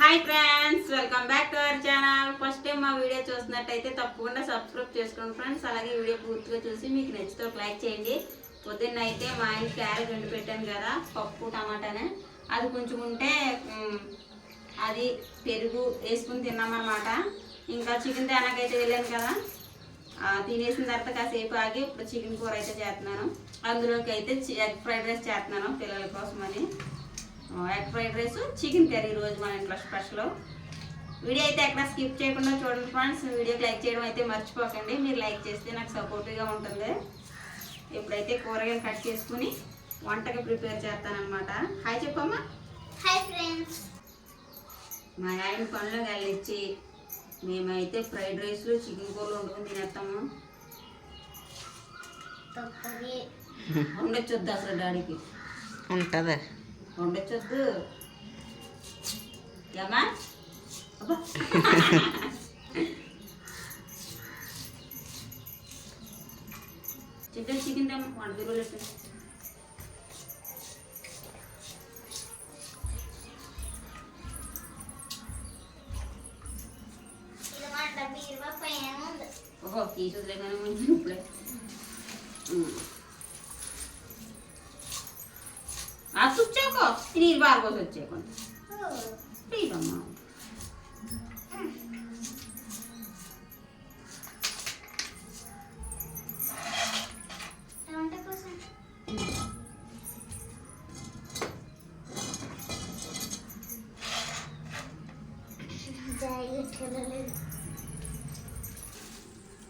Hi friends, welcome back to our channel. First time మా video చూసినట్టయితే తప్పకుండా subscribe చేసుకోండి ఫ్రెండ్స్. అలాగే వీడియో పూర్తిగా చూసి మీకు నచ్చితే ఒక లైక్ చేయండి. పొద్దున్న అయితే మా ఆయన క్యారెట్ వండి పెట్టాను కదా, పప్పు టమాటానే, అది కొంచెం ఉంటే అది పెరుగు వేసుకుని తిన్నామన్నమాట. ఇంకా చికెన్ తేనాకైతే వెళ్ళాను కదా, తినేసిన తర్వాత కాసేపు ఆగి ఇప్పుడు చికెన్ కూర అయితే చేస్తున్నాను. అందులోకి అయితే ఎగ్ ఫ్రైడ్ రైస్ చేస్తున్నాను పిల్లల కోసమని. Egg fried rice, chicken curry రోజు మన ఇంట్లో స్పెషల్. వీడియో అయితే ఎక్కడ స్కిప్ చేయకుండా చూడండి ఫ్రెండ్స్. వీడియోకి లైక్ చేయడం అయితే మర్చిపోకండి. మీరు లైక్ చేస్తే నాకు సపోర్టివ్గా ఉంటుంది. ఇప్పుడైతే కూరగాయలు కట్ చేసుకుని వంటకి ప్రిపేర్ చేస్తానమాట. హాయ్ చెప్పమ్మా. Hi friends. మా ఆయన పనులు వెళ్ళిచ్చి మేమైతే ఫ్రైడ్ రైస్లు చికెన్ కూరలు వండుకొని తినేస్తాము. ఉండొచ్చొద్దు అసలు డాడీకి ఉంటుంది, ఉండొచ్చొద్దు ఏమా. చికెన్ తెమ్మ 1 కిలో లెక్క. ఓహో తీసులే కానీ ఇప్పుడే వచ్చాకో నీరు బాగా వచ్చేయకుండా ప్లీజమ్మా.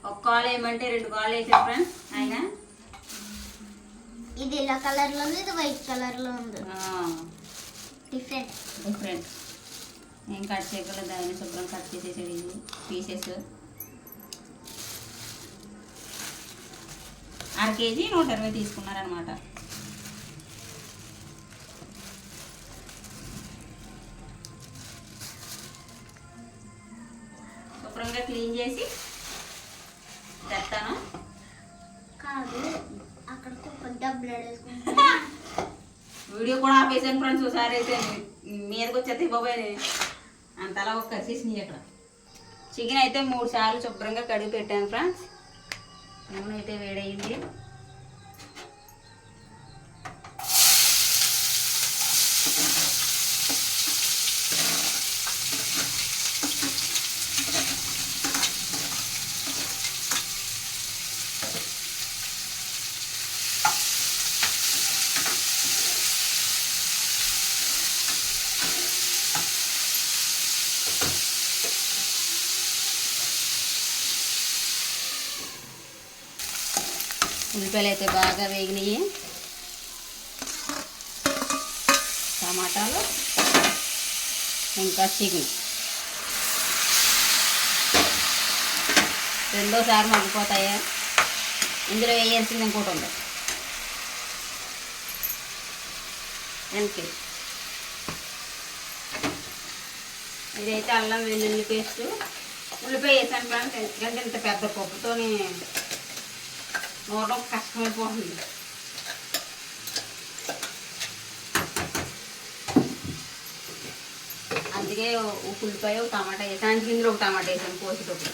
ఒక కాల్ వేయమంటే 2 కాల్ వేసారు ఫ్రెండ్స్ ఆయన. ఇది ఇలా కలర్ లో ఉంది, ఇది వైట్ కలర్ లో ఉంది. డిఫరెంట్ నేను కట్ చేయగల దాన్ని శుభ్రం కట్ చేసేసాడు. ఇది పీసెస్ 1/2 కేజీ 120 తీసుకున్నారనమాట. శుభ్రంగా క్లీన్ చేసి తెస్తాను. కాదు, అక్కడ డబ్బులు వీడియో కూడా ఆపేసాను ఫ్రెండ్స్. ఒకసారి అయితే మీదకి వచ్చేస్తే బాబాయ్ అంతలా ఒక కరిసేసినాయి. అక్కడ చికెన్ అయితే 3 సార్లు శుభ్రంగా కడిగి పెట్టాను ఫ్రెండ్స్. నూనె అయితే వేడయింది. ఉల్లిపాయలు అయితే బాగా వేగినాయి. టమాటాలు ఇంకా చికెన్ రెండోసారి మగ్గిపోతాయా. ఇందులో వేయాల్సింది ఇంకోటి ఉంది. వెనక్కి ఇదైతే అల్లం వెల్లుల్లి పేస్ట్, ఉల్లిపాయ వేసాను ఫ్రెండ్స్. ఎందుకంటే ఇంత పెద్ద పప్పుతోని నూరడం కష్టమైపోతుంది. అందుకే ఉల్లిపాయ ఒక టమాటా వేసాను. ఇందులో ఒక టమాటా వేసాను కోసేటప్పుడు.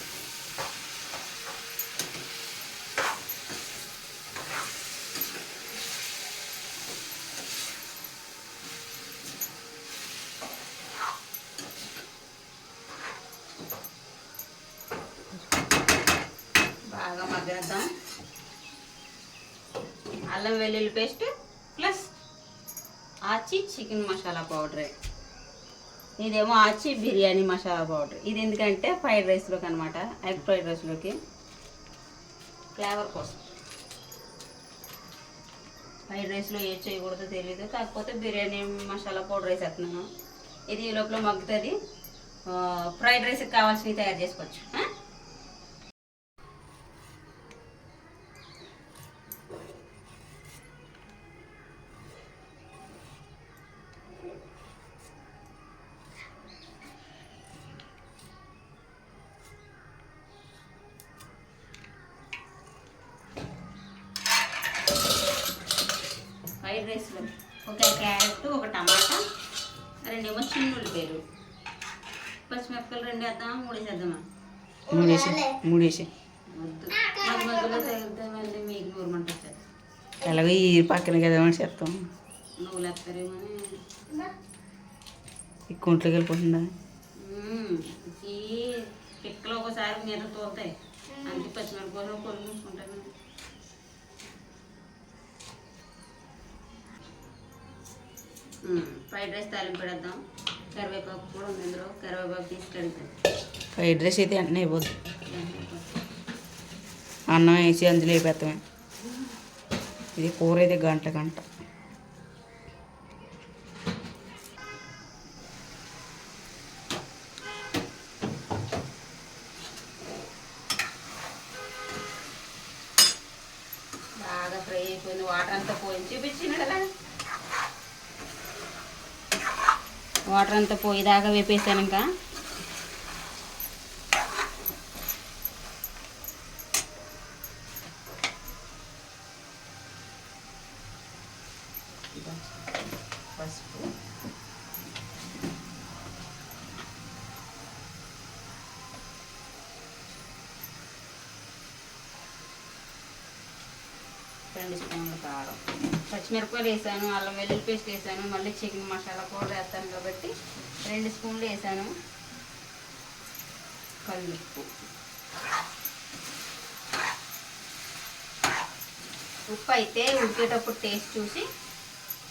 బాగా మగ్గేద్దాం. అల్లం వెల్లుల్లి పేస్ట్ ప్లస్ ఆచి చికెన్ మసాలా పౌడర్. ఇదేమో ఆచి బిర్యానీ మసాలా పౌడర్. ఇది ఎందుకంటే ఫ్రైడ్ రైస్లోకి అనమాట, ఎగ్ ఫ్రైడ్ రైస్లోకి ఫ్లేవర్ కోసం. ఫ్రైడ్ రైస్లో ఏం చేయకూడదో తెలీదు, కాకపోతే బిర్యానీ మసాలా పౌడర్ వేసేస్తున్నాను. ఇది ఈ లోపల మగ్గుతుంది. ఫ్రైడ్ రైస్కి కావాల్సినవి తయారు చేసుకోవచ్చు. ఫ్రైడ్ రైస్లో ఒక క్యారెట్, ఒక టమాటా, 2 చిన్న ఉల్లిపాయలు, పచ్చిమిరపకాయలు 2 వేద్దామా 3 వేసేద్దామా? 3 వేసి వద్దు, మధ్య మధ్యలో తగిలితే మళ్ళీ మీకు నూరమంట వస్తుంది. ఎలాగో ఈ పక్కన కదా అని చెప్తాం. నువ్వులు వేస్తారేమో అని. ఈ కుంట్లోకి వెళ్ళిపోతుందా? ఈ పిక్కలు ఒకసారి మీద తోలుతాయి, అందుకే పచ్చిమిరపకాయలు పొరుగు మూసుకుంటాను. ఫ్రైడ్ రైస్ తాలింపు పెడదాం. కరివేపాకు కూడా ఉంది ఇందులో, కరివేపాకు తీసి కడుగుతాం. ఫ్రైడ్ రైస్ అయితే వెంటనే అయిపోద్ది. అన్నం వేసి అందులో వేపేస్తామే. ఇది కూర అయితే గంట బాగా ఫ్రై అయిపోయింది. వాటర్ అంతా పోయి చూపించింది కదా, వాటర్ అంతా పోయేదాకా వేపేసాను. ఇంకా పసుపు, రెండు స్పూన్ల కారం, పచ్చిమిరపకాయలు వేసాను, అల్లం వెల్లుల్లి పేస్ట్ వేసాను, మళ్ళీ చికెన్ మసాలా కూడా వేస్తాను కాబట్టి 2 స్పూన్లు వేసాను. కల్లుప్పు, ఉప్పు అయితే ఉడికేటప్పుడు టేస్ట్ చూసి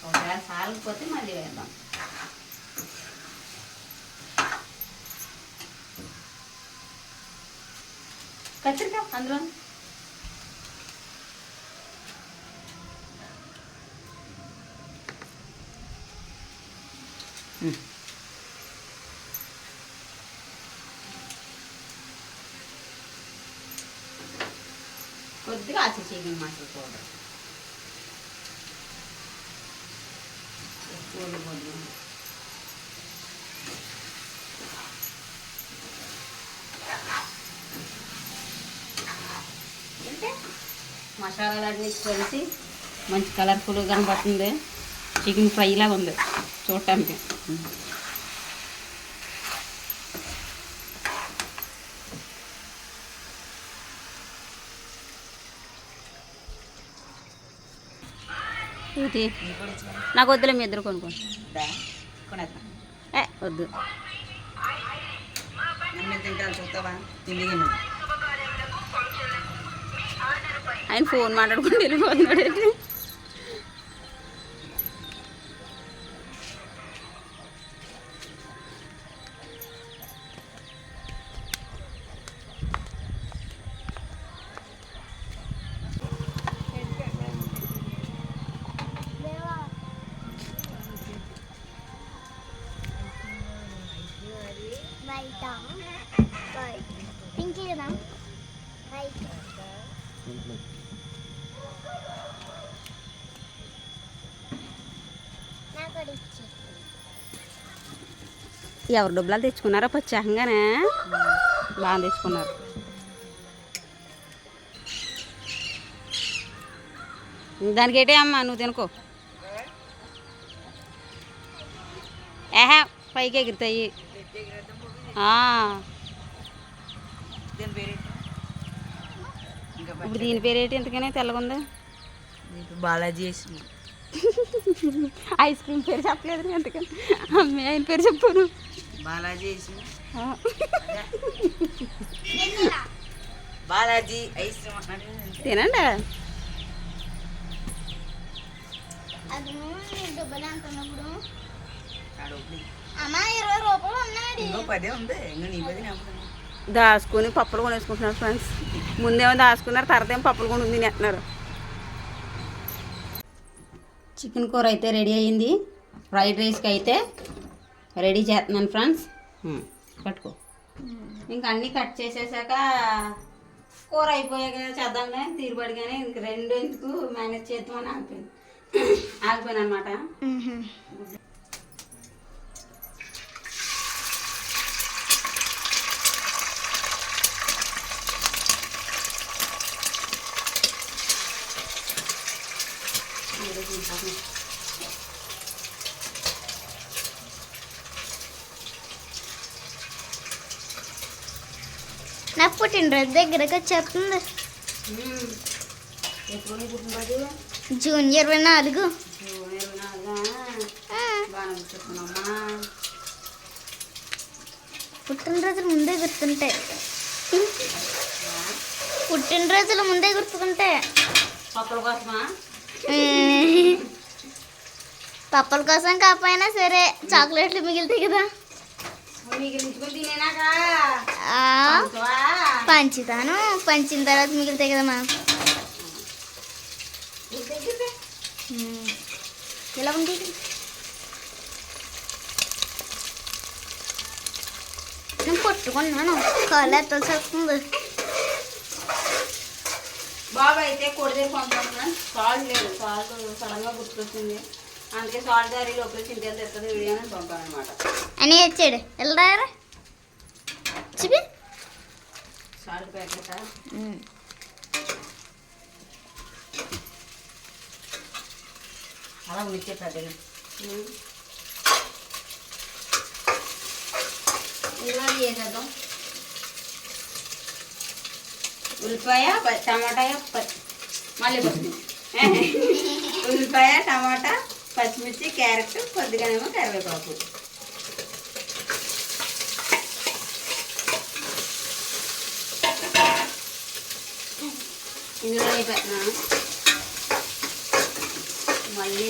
ఒకవేళ సాలకపోతే మళ్ళీ వేద్దాం. కత్తిరికాయ అందులో కొద్దిగా చికెన్ మసాలా పౌడర్, అంటే మసాలాలన్నీ కలిసి మంచి కలర్ఫుల్గా కనబడుతుంది. చికెన్ ఫ్రై లాగా ఉంది చూడటానికి. ఇది నాకు వద్దులే, మీ ఇద్దరు కొనుక్కోండి. వద్దు, తింటాను చూస్తావా? తిండి ఆయన ఫోన్ మాట్లాడుకుంటూ వెళ్ళిపోతున్నాడు. పింకీ కదా రైట్. ఎవరు డబ్బులు తెచ్చుకున్నారో ప్రత్యేకంగానే బాగా తెచ్చుకున్నారు. దానికి ఏంటి అమ్మా, నువ్వు తినుకో. ఏహే పైకి ఎగురుతాయి. ఇప్పుడు దీని పేరేంటి ఎందుకనే తెల్లగుంది? బాలాజీ ఐస్ క్రీమ్ పేరు చెప్పలేదు ఎందుకని, అమ్మాయి ఆయన పేరు చెప్పాను. బాలాజీ బాలాజీ ఐస్ క్రీమ్ తినండి. డబ్బులు అంటున్నప్పుడు అమ్మా 20 రూపాయలు ఉన్నాయి. 10 ఉంది. ఇంకా నీ 10 దాచుకొని పప్పులు కొనేసుకుంటున్నారు ఫ్రెండ్స్. ముందేమో దాచుకున్నారు, తర్వాత ఏమో పప్పులు కొని తినేస్తున్నారు. చికెన్ కూర అయితే రెడీ అయ్యింది. ఫ్రైడ్ రైస్కి అయితే రెడీ చేస్తున్నాను ఫ్రెండ్స్. పట్టుకో. ఇంకా అన్నీ కట్ చేసేసాక కూర అయిపోయాక చేద్దాంలే తీరుబడిగానే ఇంక 2 ఎందుకు మేనేజ్ చేద్దామని ఆగిపోయాను అనమాట. నా పుట్టినరోజు దగ్గరకు వచ్చేస్తుంది. ఎప్పుడు నీ పుట్టినరోజు? జూన్ 24. జూన్ 24. బాగా గుర్తున్నామ్మా. పుట్టినరోజులు ముందే గుర్తుంటాయి. పుట్టినరోజులు ముందే గుర్తుకుంటాయి. పప్పుల కోసమా? పప్పుల కోసం కాకపోయినా సరే చాక్లెట్లు మిగులుతాయి కదా, మిగిలించుకొని తినేనాకా పంచుతాను. పంచిన తర్వాత మిగులుతాయి కదమ్మా. ఎలా ఉంది? నేను పట్టుకున్నాను, కాళ్ళు ఎట్టాల్సి వస్తుంది. బాబు అయితే కొడితే పంపుతున్నాను. సాల్ట్ లేదు, సాల్ట్ సడన్గా గుర్తుకొచ్చింది, అందుకే సాల్ట్ దారి లోపల చింతలు తెస్తుంది వీడియో అని పంపాను అనమాట. అని వచ్చాడు వెళ్ళరా చూపి. సాల్ట్ ప్యాకెట్ అలా ఉడికే పెద్దగా ఇలా చేసేద్దాం. ఉల్లిపాయ టమాటా మళ్ళీ ఉల్లిపాయ టమాటా పచ్చిమిర్చి క్యారెట్ కొద్దిగానేమో కరివేపాకు. ఇందులో పెట్టినా మళ్ళీ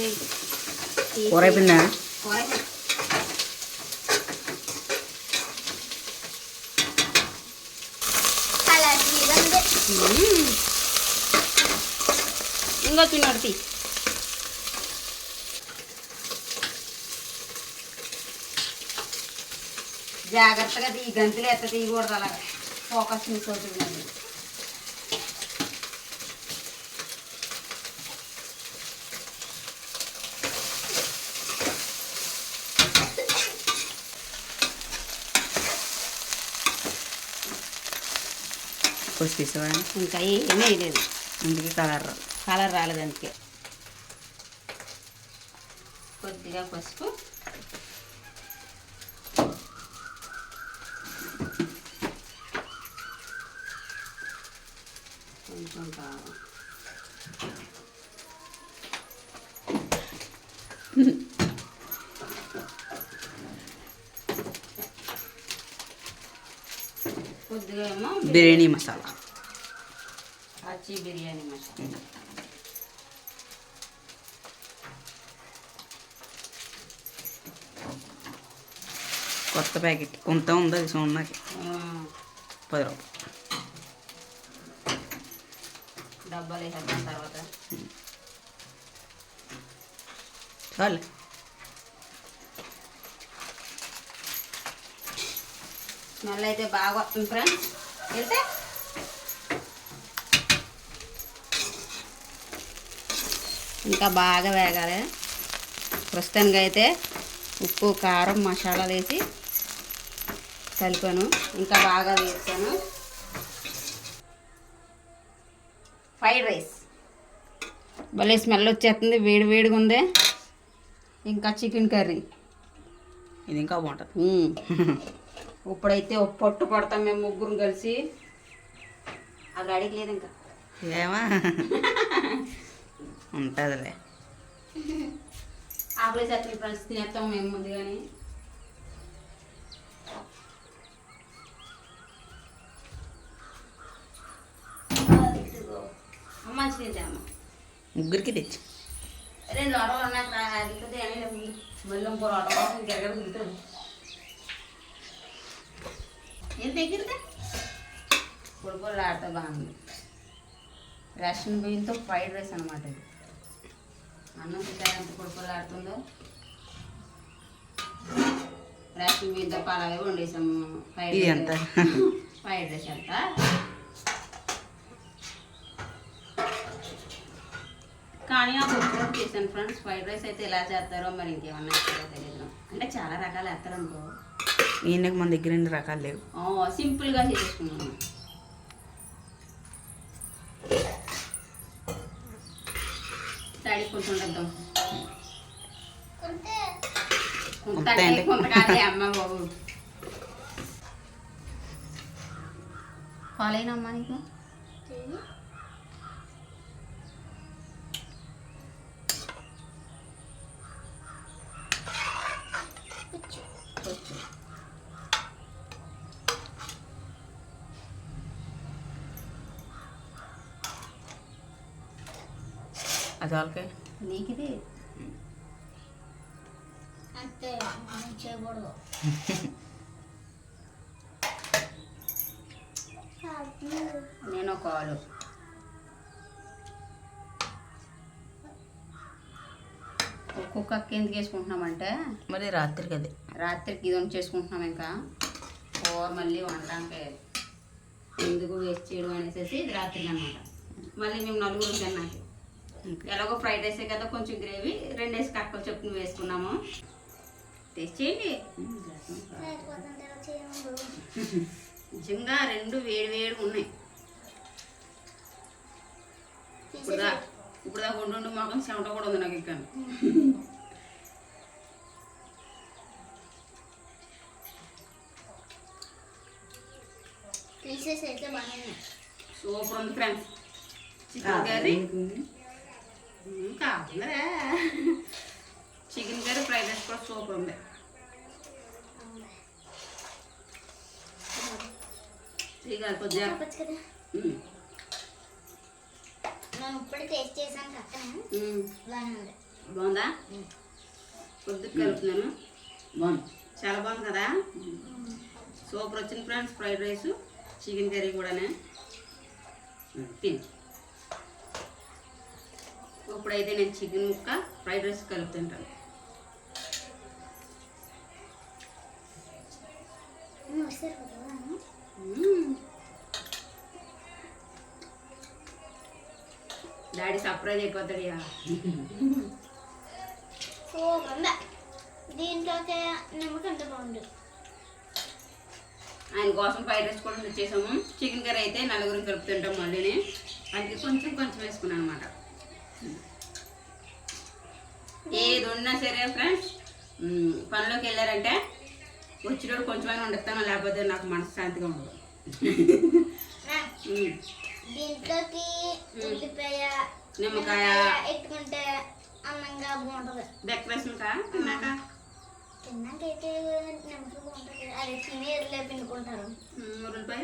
కూర అయిపోయిందా? ఇంకా తిన్నది జాగ్రత్తగా ఈ గంతులు ఎత్త తీయకూడదు, అలాగా ఫోకస్ మిస్ అవుతుంది. పసుపు తీసావా? ఇంకా ఏమీ వేయలేదు, అందుకే కలర్ రాలేదు. అందుకే కొద్దిగా పసుపు, కొంచెం కారం, కొద్దిగా ఏమో బిర్యానీ మసాలా, పచ్చి బిర్యానీ మసాలా. కొత్త ప్యాకెట్ కొంత ఉంది, అది సోన్నాకి 10 రూపాయలు. డబ్బాలు వేసేద్దాం తర్వాత. చాలు. స్మెల్ అయితే బాగా వస్తుంది ఫ్రెండ్స్. వెళ్తే ఇంకా బాగా వేగాలి. ప్రస్తుతానికి అయితే ఉప్పు కారం మసాలాలు వేసి కలిపాను, ఇంకా బాగా వేస్తాను. ఫ్రైడ్ రైస్ భలే స్మెల్ వచ్చేస్తుంది, వేడి వేడిగా ఉంది. ఇంకా చికెన్ కర్రీ ఇది ఇంకా బాగుంటుంది. ఇప్పుడైతే పొట్టు పడతాం మేము ముగ్గురు కలిసి. అది అడిగి లేదు ఇంకా ఏమా ఉంటుందిలే. ఆకలి చట్నీ ఫ్రెండ్స్ తినేస్తాం మేము ముందుగానే. మంచిది అమ్మ, ముగ్గురికి తెచ్చి 2 ఆటోలు ఉన్నాయి. అడుగుతుంది అని మళ్ళీ 3 ఆటో కోసం ఇంకెక్కడ తిరుగుతుంది. ఏం తెగిరితే పొడిపొళ్ళు ఆడుతూ బాగుంది. రేషన్ బియ్యంతో ఫ్రైడ్ రైస్ అనమాట ఇది. అన్నం తింటారు ఎంత పొడిపొళ్ళు ఆడుతుందో. రేషన్ బియ్యంతో అలాగే వండేసాము ఫ్రైడ్ రైస్ అంతా. కానీ నాకు ఎప్పుడు చేశాను ఫ్రెండ్స్. ఫ్రైడ్ రైస్ అయితే ఎలా చేస్తారో మరి ఇంకేమన్నా వేస్తారో తెలియదు. అంటే చాలా రకాలు వేస్తారు అనుకో. ఈయనకు మన దగ్గర 2 రకాలు లేవు, సింపుల్గా చేసేసుకున్నాను. తడి కొంచెం వద్దాం కొంత కాదే అమ్మ బాబు. కాలేనమ్మా నీకు అది వాళ్ళకే నీకు ఇది అంతే మనం చేయకూడదు. నేను కాలు ఒక్కొక్క అక్క ఎందుకు వేసుకుంటున్నామంటే మరి రాత్రికి అది రాత్రికి ఇది చేసుకుంటున్నాం. ఇంకా కూర మళ్ళీ వండడానికి ఎందుకు వేస్ట్ చేయడం అనేసి ఇది రాత్రికి అనమాట. మళ్ళీ మేము నలుగురు తిన్నాకి ఎలాగో ఫ్రైడ్ రైసే కదా, కొంచెం గ్రేవీ 2 కక్కలు చొప్పున వేసుకున్నాము. టేస్ట్ చేయండి. నిజంగా 2 వేడిగా ఉన్నాయి. ఇప్పుడు దాకా ఉండు మొఖం చెమట కూడా ఉంది నాకు ఇంకా. పీసెస్ అయితే బాగున్నాయి. సూపర్ ఉంది ఫ్రెండ్స్. చికెన్ కర్రీ కాదులే, చికెన్ కర్రీ ఫ్రైడ్ రైస్ కూడా సూపర్ ఉంది. కొద్దిగా కదా నేను ఇప్పుడు టేస్ట్ చేశాను కక్క. బాగుంది. బాగుందా? కొద్దిగా కలుపుతున్నాను. బాగుంది, చాలా బాగుంది కదా. సూపర్ వచ్చింది friends. Fried rice chicken curry కూడానే తిని. ఇప్పుడైతే నేను చికెన్ ముక్క ఫ్రైడ్ రైస్ కలుపుతుంటాను. డాడీ సర్ప్రైజ్ అయిపోతాడు ఇక. దీంట్లోకి నిమ్మకంత బాగుంది. ఆయన కోసం ఫ్రైడ్ రైస్ కూడా తెచ్చేసాము. చికెన్ కర్రీ అయితే నలుగురు కలుపుతుంటాం మళ్ళీ, అందుకే కొంచెం వేసుకున్నాను అనమాట. ఏది ఉన్నా సరే ఫ్రెండ్స్, పనిలోకి వెళ్ళారంటే వచ్చినప్పుడు కొంచెమైనా వండుతాను, లేకపోతే నాకు మనశ్శాంతిగా ఉండదు. దీంట్లోకి ఉల్లిపాయ నిమ్మకాయ ఎట్టుకుంటే అందంగా బాగుంటుంది. డెకరేషన్ తిన్నాకైతే నిమ్మకాయ బాగుంటుంది. అది తిని ఎదురులే పిండుకుంటారు. ఉల్లిపాయ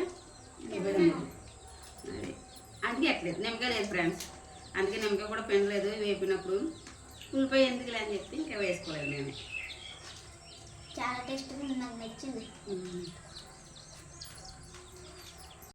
అందుకే ఎట్లేదు, నిమ్మకాయ లేదు ఫ్రెండ్స్. అందుకే నిమ్మకాయ కూడా పిండలేదు వేపినప్పుడు. ఉల్లిపాయ ఎందుకు లేని చెప్పి ఇంకా వేసుకోలేదు నేను. చాలా టేస్ట్గా ఉంది, నాకు నచ్చింది.